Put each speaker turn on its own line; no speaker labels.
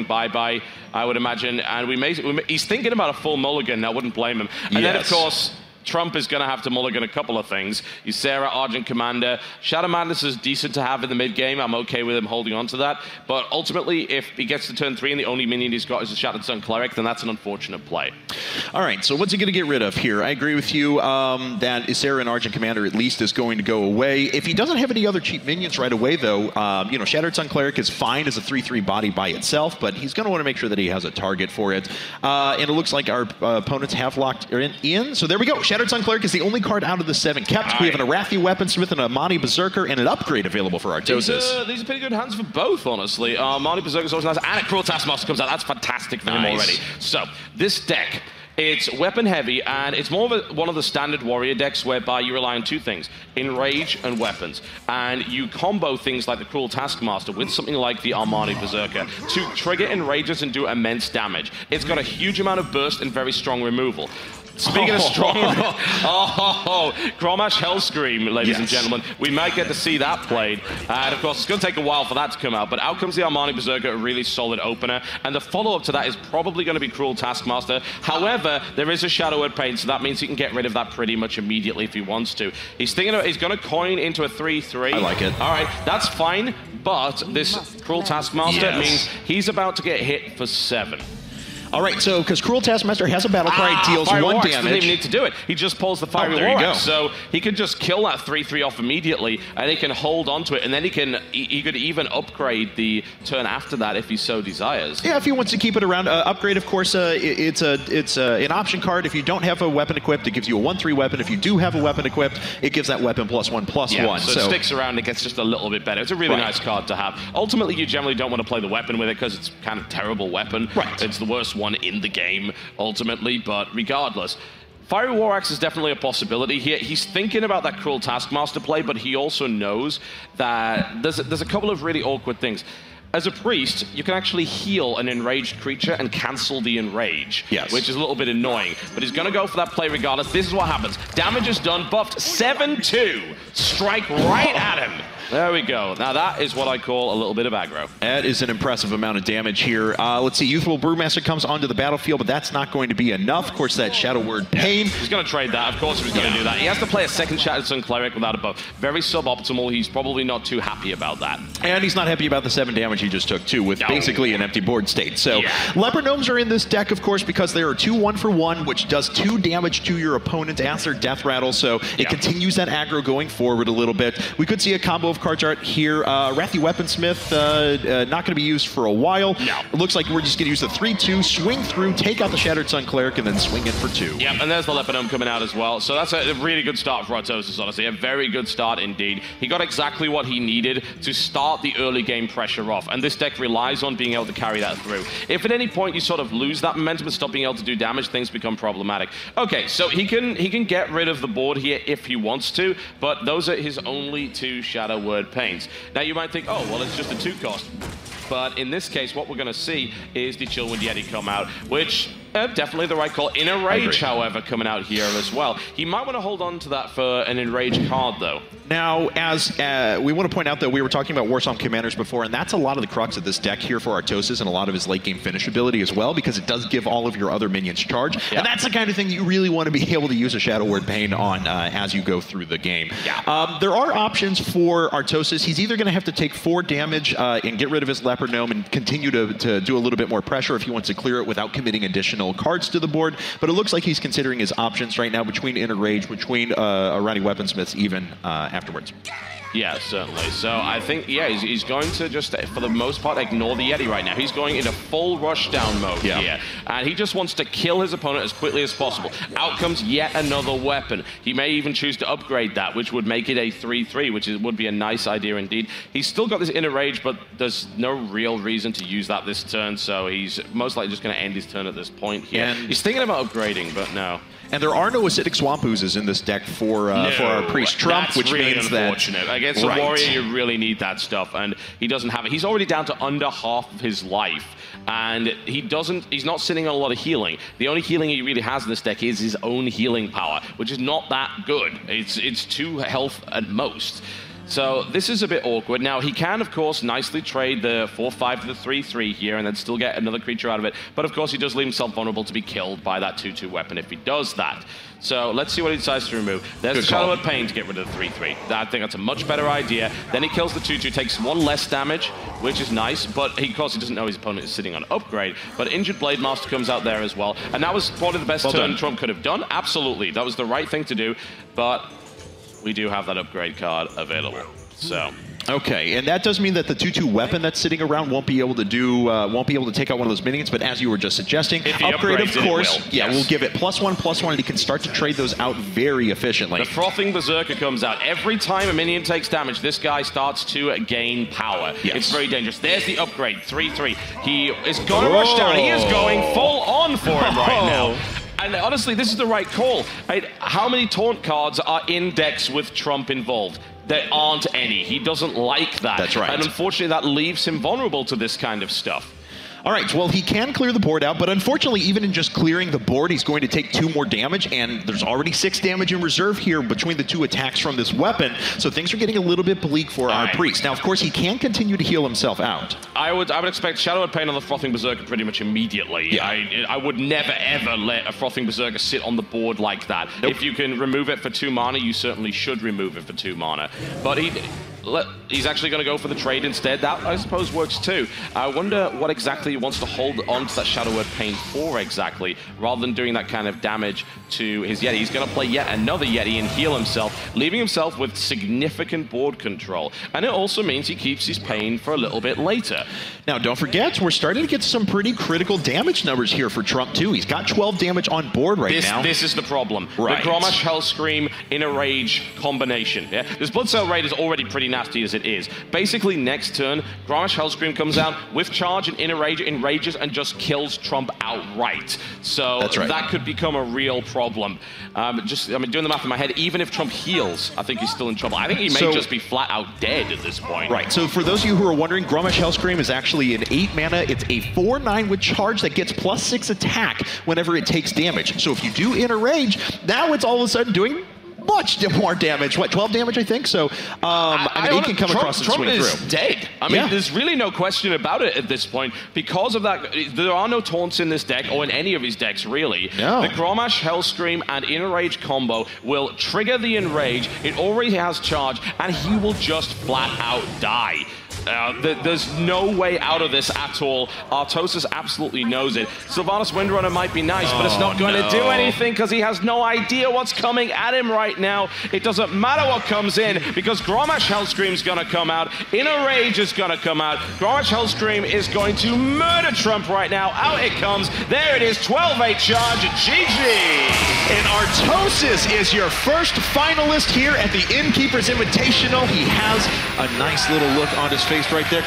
bye-bye, I would imagine, and he's thinking about a full mulligan. I wouldn't blame him. And then, of course, Trump is going to have to mulligan a couple of things. Ysera, Argent Commander. Shadow Madness is decent to have in the mid-game. I'm okay with him holding on to that. But ultimately, if he gets to turn 3 and the only minion he's got is a Shattered Sun Cleric, then that's an unfortunate play.
All right, so what's he going to get rid of here? I agree with you that Ysera and Argent Commander at least is going to go away. If he doesn't have any other cheap minions right away, though, you know, Shattered Sun Cleric is fine as a 3/3 body by itself, but he's going to want to make sure that he has a target for it. And it looks like our opponents have locked in. So there we go. Shattered Sun Cleric is the only card out of the 7 kept. We have an Arathi Weaponsmith and a Amani Berserker and an upgrade available for Artosis.
These are pretty good hands for both, honestly. Amani Berserker is always nice, and a Cruel Taskmaster comes out. That's fantastic for him already. So this deck, it's weapon heavy, and it's more of one of the standard warrior decks whereby you rely on 2 things, enrage and weapons. And you combo things like the Cruel Taskmaster with something like the Armani Berserker to trigger enrages and do immense damage. It's got a huge amount of burst and very strong removal. Speaking of strong, Grommash Hellscream, ladies and gentlemen. We might get to see that played. And of course, it's going to take a while for that to come out. But out comes the Armani Berserker, a really solid opener. And the follow-up to that is probably going to be Cruel Taskmaster. However, there is a Shadow Word Pain, so that means he can get rid of that pretty much immediately if he wants to. He's thinking he's going to coin into a 3/3.
I like it.
All right, that's fine. But this Cruel Taskmaster means he's about to get hit for 7.
All right, so because Cruel Taskmaster has a battle cry, deals 1 damage.
Doesn't even need to do it. He just pulls the Fiery War Axe. So he could just kill that 3/3 off immediately, and he can hold onto it, and then he could even upgrade the turn after that if he so desires.
Yeah, if he wants to keep it around. Upgrade, of course, it's an option card. If you don't have a weapon equipped, it gives you a 1/3 weapon. If you do have a weapon equipped, it gives that weapon +1/+1.
So it sticks around, it gets just a little bit better. It's a really nice card to have. Ultimately, you generally don't want to play the weapon with it because it's kind of a terrible weapon. It's the worst one in the game, ultimately, but regardless. Fiery War Axe is definitely a possibility here. He's thinking about that Cruel Taskmaster play, but he also knows that there's a couple of really awkward things. As a priest, you can actually heal an enraged creature and cancel the enrage, which is a little bit annoying. But he's going to go for that play regardless. This is what happens. Damage is done, buffed 7/2. Strike right at him. There we go. Now that is what I call a little bit of aggro.
That is an impressive amount of damage here. Let's see, Youthful Brewmaster comes onto the battlefield, but that's not going to be enough. Of course, that Shadow Word Pain.
He's going to trade that. Of course he's going to do that. He has to play a second Shattered Sun Cleric without a buff. Very suboptimal. He's probably not too happy about that.
And he's not happy about the 7 damage he just took, too, with basically an empty board state. So Leopard Gnomes are in this deck, of course, because they are 2 1-for-1, which does 2 damage to your opponent as their death rattle. So it continues that aggro going forward a little bit. We could see a combo of card art here. Arathi Weaponsmith, not going to be used for a while. It looks like we're just going to use the 3/2, swing through, take out the Shattered Sun Cleric, and then swing in for 2.
Yep, and there's the Leopard Gnome coming out as well. So that's a really good start for Artosis, honestly. A very good start indeed. He got exactly what he needed to start the early game pressure off, and this deck relies on being able to carry that through. If at any point you sort of lose that momentum and stop being able to do damage, things become problematic. Okay, so he can get rid of the board here if he wants to, but those are his only 2 Shadow Word Pains. Now you might think, oh, well, it's just a 2 cost. But in this case, what we're going to see is the Chillwind Yeti come out, which definitely the right call. In a rage, however, coming out here as well. He might want to hold on to that for an enraged card, though.
Now, as we want to point out that we were talking about Warsong Commanders before, and that's a lot of the crux of this deck here for Artosis and a lot of his late game finish ability as well, because it does give all of your other minions charge. And that's the kind of thing that you really want to be able to use a Shadow Word Pain on as you go through the game. There are options for Artosis. He's either going to have to take 4 damage and get rid of his Leopard Gnome and continue to do a little bit more pressure if he wants to clear it without committing additional cards to the board, but it looks like he's considering his options right now between Inner Rage, between Arathi Weaponsmiths even afterwards.
Yeah, certainly. So I think, he's going to just, for the most part, ignore the Yeti right now. He's going into full rushdown mode here. And he just wants to kill his opponent as quickly as possible. Out comes yet another weapon. He may even choose to upgrade that, which would make it a 3/3, which would be a nice idea indeed. He's still got this Inner Rage, but there's no real reason to use that this turn, so he's most likely just going to end his turn at this point here. And he's thinking about upgrading, but no.
And there are no acidic swamp oozes in this deck for our Priest Trump, which
really
means
unfortunate.
that
against a warrior, you really need that stuff, and he doesn't have it. He's already down to under half of his life, and he's not sitting on a lot of healing. The only healing he really has in this deck is his own healing power, which is not that good. It's 2 health at most. So this is a bit awkward. Now, he can, of course, nicely trade the 4-5 to the 3-3 here and then still get another creature out of it. But, of course, he does leave himself vulnerable to be killed by that 2-2 weapon if he does that. So let's see what he decides to remove. There's the Shadow of Pain to get rid of the 3-3. I think that's a much better idea. Then he kills the 2-2, takes one less damage, which is nice. But, of course, he doesn't know his opponent is sitting on upgrade. But Injured Blade Master comes out there as well. And that was probably the best turn Trump could have done. Absolutely. That was the right thing to do. But we do have that upgrade card available. So.
Okay, and that does mean that the 2-2 weapon that's sitting around won't be able to take out one of those minions. But as you were just suggesting, upgrade, of course, will give it +1/+1, and he can start to trade those out very efficiently.
The Frothing Berserker comes out. Every time a minion takes damage, this guy starts to gain power. Yes. It's very dangerous. There's the upgrade, 3-3. He is going to rush down. He is going full on for him right now. And honestly, this is the right call. Right? How many taunt cards are in decks with Trump involved? There aren't any. He doesn't like that.
That's right.
And unfortunately, that leaves him vulnerable to this kind of stuff.
All right, well, he can clear the board out, but unfortunately, even in just clearing the board, he's going to take 2 more damage, and there's already 6 damage in reserve here between the 2 attacks from this weapon, so things are getting a little bit bleak for our priest. Now, of course, he can continue to heal himself out.
I would expect Shadow of Pain on the Frothing Berserker pretty much immediately. Yeah. I would never, ever let a Frothing Berserker sit on the board like that. Nope. If you can remove it for 2 mana, you certainly should remove it for 2 mana. But he's actually going to go for the trade instead. That, I suppose, works too. I wonder what exactly he wants to hold on to that Shadow Word Pain for exactly, rather than doing that kind of damage to his Yeti. He's going to play yet another Yeti and heal himself, leaving himself with significant board control. And it also means he keeps his Pain for a little bit later.
Now, don't forget, we're starting to get some pretty critical damage numbers here for Trump, too. He's got 12 damage on board now.
This is the problem.
Right.
The Grommash Hellscream Inner Rage combination. Yeah? This Blood Cell Raid is already pretty nasty as it is. Basically, next turn, Grommash Hellscream comes out with charge and Inner Rage, enrages and just Trump outright. So that could become a real problem. Doing the math in my head, even if Trump heals, I think he's still in trouble. I think he may just be flat out dead at this point.
Right, so for those of you who are wondering, Grommash Hellscream is actually an 8 mana. It's a 4/9 with charge that gets +6 attack whenever it takes damage. So if you do Inner Rage, now it's all of a sudden doing much more damage. What, 12 damage, I think? So, it can come across and swing through.
Trump is dead. I mean, there's really no question about it at this point. Because of that, there are no taunts in this deck, or in any of his decks, really.
No.
The Grommash Hellscream and Inner Rage combo will trigger the Enrage. It already has charge, and he will just flat out die. There's no way out of this at all. Artosis absolutely knows it. Sylvanas Windrunner might be nice, but it's not going to do anything because he has no idea what's coming at him right now. It doesn't matter what comes in because Grommash Hellscream's going to come out. Inner Rage is going to come out. Grommash Hellscream is going to murder Trump right now. Out it comes. There it is. 12-8 charge. GG.
And Artosis is your first finalist here at the Innkeeper's Invitational. He has a nice little look on his face right there.